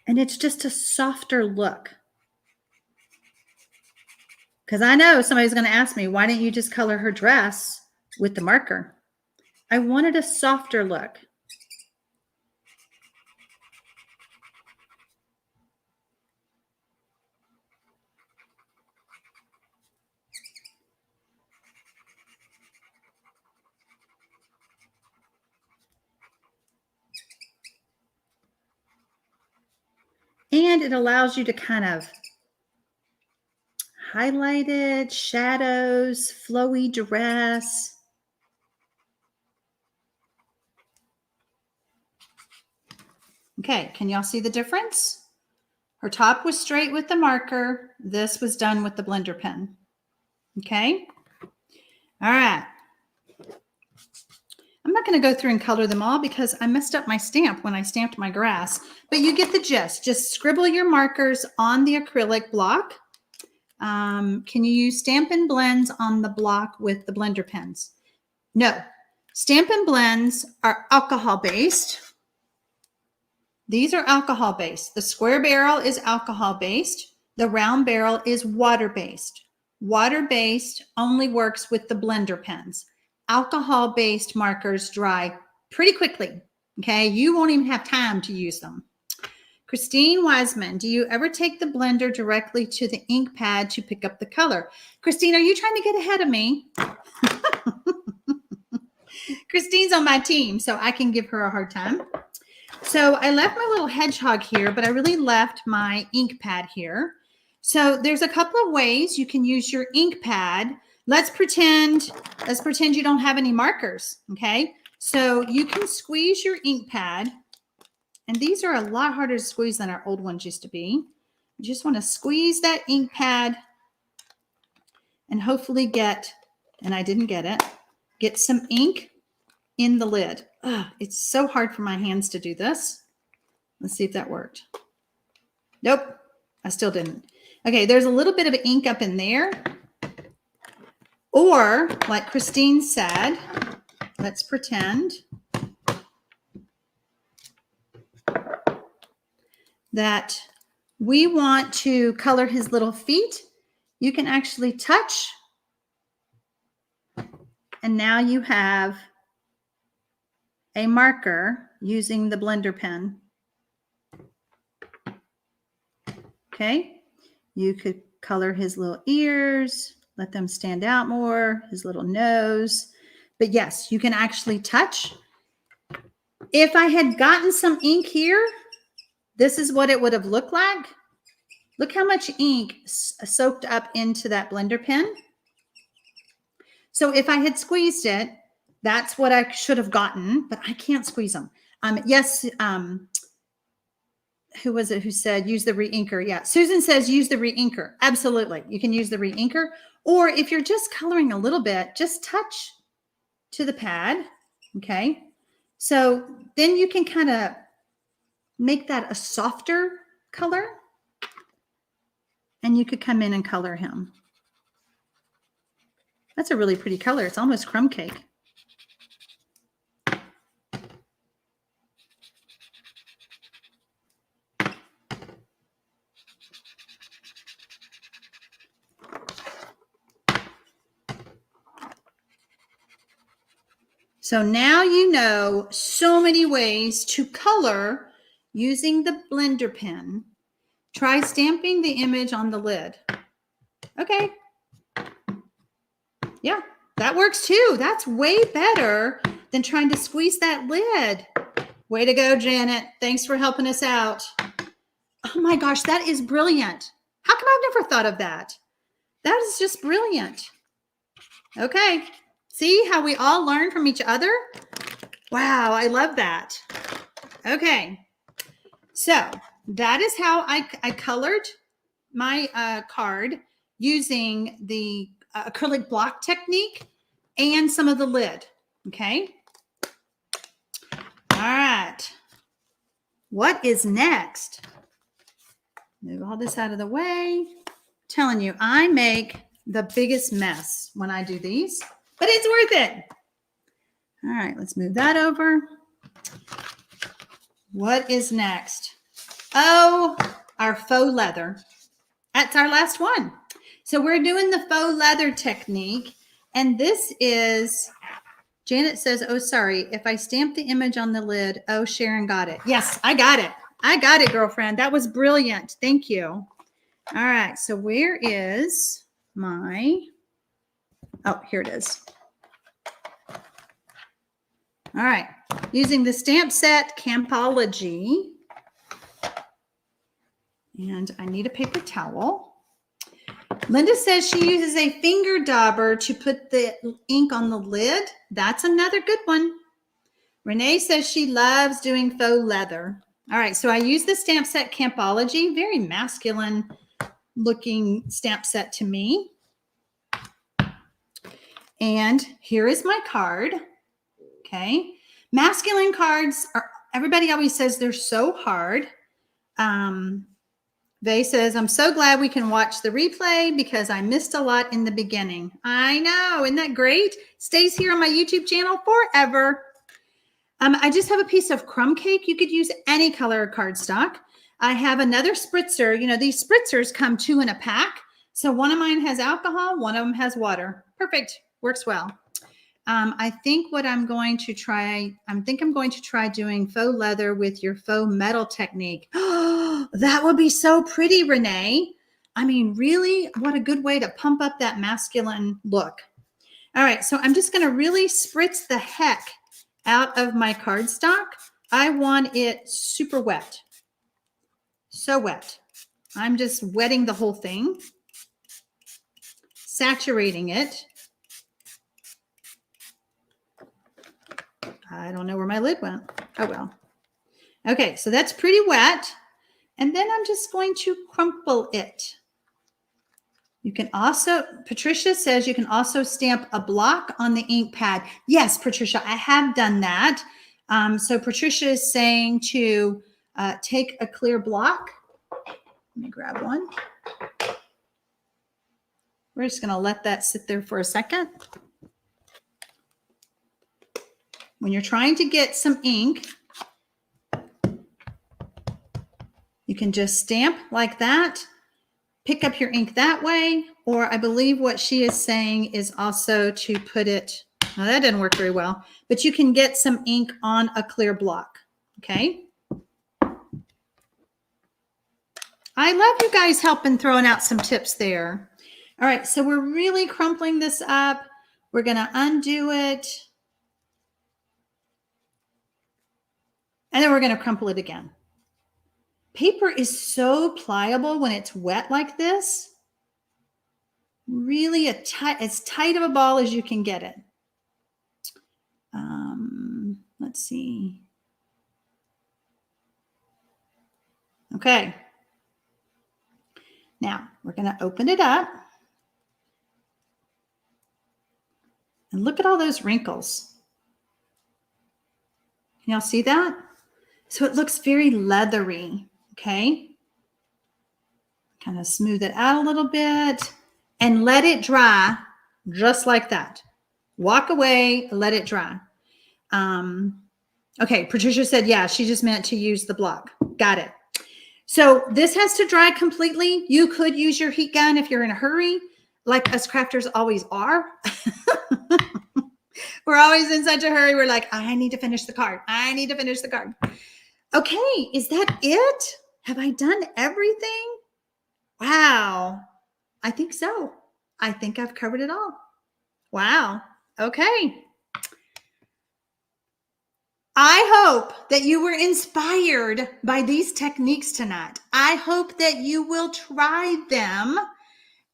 And it's just a softer look. Because I know somebody's going to ask me, why didn't you just color her dress with the marker? I wanted a softer look. And it allows you to kind of highlighted, shadows, flowy dress. Okay, can y'all see the difference? Her top was straight with the marker. This was done with the blender pen. Okay? All right. I'm not going to go through and color them all because I messed up my stamp when I stamped my grass, but you get the gist. Just scribble your markers on the acrylic block. Can you use Stampin' Blends on the block with the blender pens? No. Stampin' Blends are alcohol-based. These are alcohol-based. The square barrel is alcohol-based. The round barrel is water-based. Water-based only works with the blender pens. Alcohol-based markers dry pretty quickly, okay? You won't even have time to use them. Christine Wiseman, do you ever take the blender directly to the ink pad to pick up the color? Christine, are you trying to get ahead of me? Christine's on my team, so I can give her a hard time. So I left my little hedgehog here, but I really left my ink pad here. So there's a couple of ways you can use your ink pad. Let's pretend you don't have any markers, okay? So you can squeeze your ink pad, and these are a lot harder to squeeze than our old ones used to be. You just want to squeeze that ink pad and hopefully get, and I didn't get some ink in the lid. Ugh, it's so hard for my hands to do this. Let's see if that worked. Nope, I still didn't. Okay, there's a little bit of ink up in there. Or, like Christine said, let's pretend that we want to color his little feet. You can actually touch, and now you have a marker using the blender pen. Okay, you could color his little ears, let them stand out more, his little nose. But yes, you can actually touch. If I had gotten some ink here, this is what it would have looked like. Look how much ink soaked up into that blender pen. So if I had squeezed it, that's what I should have gotten, but I can't squeeze them. Yes, who was it who said use the re-inker? Yeah, Susan says use the re-inker. Absolutely, you can use the re-inker. Or if you're just coloring a little bit, just touch to the pad, okay? So then you can kind of make that a softer color, and you could come in and color him. That's a really pretty color. It's almost crumb cake. So now you know so many ways to color using the blender pen. Try stamping the image on the lid. Okay. Yeah, that works too. That's way better than trying to squeeze that lid. Way to go, Janet. Thanks for helping us out. Oh my gosh, that is brilliant. How come I've never thought of that? That is just brilliant. Okay. See how we all learn from each other? Wow, I love that. Okay, so that is how I colored my card using the acrylic block technique and some of the lid, okay? All right, what is next? Move all this out of the way. I'm telling you, I make the biggest mess when I do these. But it's worth it. All right, let's move that over. What is next? Oh, our faux leather. That's our last one. So we're doing the faux leather technique. And this is, Janet says, oh, sorry, if I stamp the image on the lid, oh, Sharon got it. Yes, I got it. I got it, girlfriend. That was brilliant. Thank you. All right, so where is my... Oh, here it is. All right, using the stamp set Campology. And I need a paper towel. Linda says she uses a finger dauber to put the ink on the lid. That's another good one. Renee says she loves doing faux leather. All right, so I use the stamp set Campology, very masculine looking stamp set to me. And here is my card. Okay. Masculine cards are, everybody always says they're so hard. Vay says, I'm so glad we can watch the replay because I missed a lot in the beginning. I know. Isn't that great? Stays here on my YouTube channel forever. I just have a piece of crumb cake. You could use any color cardstock. I have another spritzer. You know, these spritzers come 2 in a pack. So one of mine has alcohol, one of them has water. Perfect. Works well. I think what I'm going to try, I'm going to try doing faux leather with your faux metal technique. Oh, that would be so pretty, Renee. I mean, really, what a good way to pump up that masculine look. All right, so I'm just going to really spritz the heck out of my cardstock. I want it super wet. So wet. I'm just wetting the whole thing, saturating it. I don't know where my lid went. Oh, well. Okay, so that's pretty wet. And then I'm just going to crumple it. You can also, Patricia says you can also stamp a block on the ink pad. Yes, Patricia, I have done that. So Patricia is saying to take a clear block. Let me grab one. We're just going to let that sit there for a second. When you're trying to get some ink, you can just stamp like that, pick up your ink that way, or I believe what she is saying is also to put it, now that didn't work very well, but you can get some ink on a clear block, okay? I love you guys helping throwing out some tips there. All right, so we're really crumpling this up. We're gonna undo it. And then we're going to crumple it again. Paper is so pliable when it's wet like this. Really as tight of a ball as you can get it. Let's see. Okay. Now we're going to open it up. And look at all those wrinkles. Can y'all see that? So it looks very leathery, okay? Kind of smooth it out a little bit and let it dry just like that. Walk away, let it dry. Okay, Patricia said, yeah, she just meant to use the block. Got it. So this has to dry completely. You could use your heat gun if you're in a hurry, like us crafters always are. We're always in such a hurry. We're like, I need to finish the card. I need to finish the card. Okay, is that it? Have I done everything? Wow, I think so. I think I've covered it all. Wow, okay. I hope that you were inspired by these techniques tonight. I hope that you will try them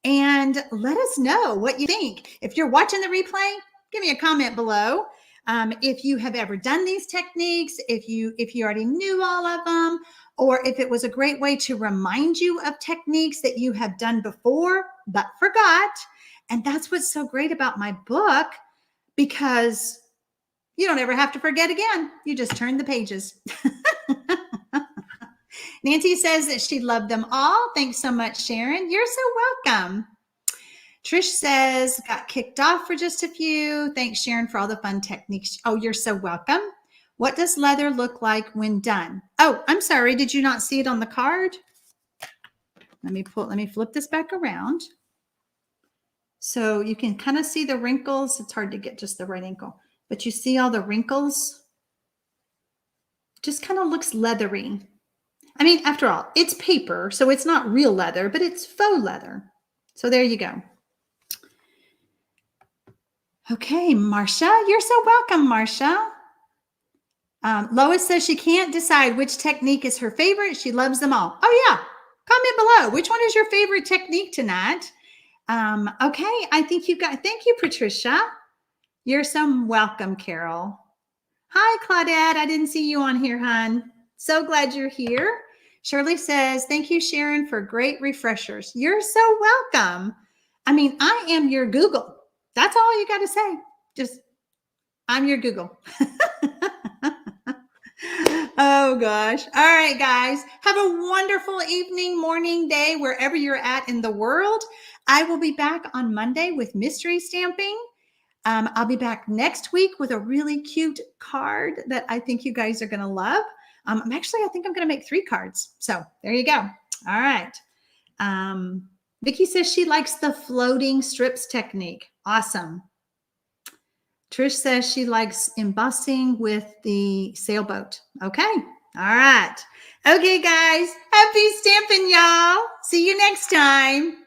and let us know what you think. If you're watching the replay, give me a comment below. If you have ever done these techniques, if you already knew all of them, or if it was a great way to remind you of techniques that you have done before but forgot. And that's what's so great about my book, because you don't ever have to forget again. You just turn the pages. Nancy says that she loved them all. Thanks so much, Sharon. You're so welcome. Trish says, got kicked off for just a few. Thanks, Sharon, for all the fun techniques. Oh, you're so welcome. What does leather look like when done? Oh, I'm sorry. Did you not see it on the card? Let me flip this back around. So you can kind of see the wrinkles. It's hard to get just the right angle, but you see all the wrinkles? Just kind of looks leathery. I mean, after all, it's paper, so it's not real leather, but it's faux leather. So there you go. Okay, Marcia, you're so welcome, Marcia. Lois says she can't decide which technique is her favorite. She loves them all. Oh, yeah. Comment below. Which one is your favorite technique tonight? Okay, I think you got, thank you, Patricia. You're so welcome, Carol. Hi, Claudette. I didn't see you on here, hon. So glad you're here. Shirley says, thank you, Sharon, for great refreshers. You're so welcome. I mean, I am your Google. That's all you got to say. Just, I'm your Google. Oh, gosh. All right, guys. Have a wonderful evening, morning, day, wherever you're at in the world. I will be back on Monday with mystery stamping. I'll be back next week with a really cute card that I think you guys are going to love. I think I'm going to make 3 cards. So there you go. All right. Vicki says she likes the floating strips technique. Awesome. Trish says she likes embossing with the sailboat. Okay. All right. Okay, guys. Happy stamping, y'all. See you next time.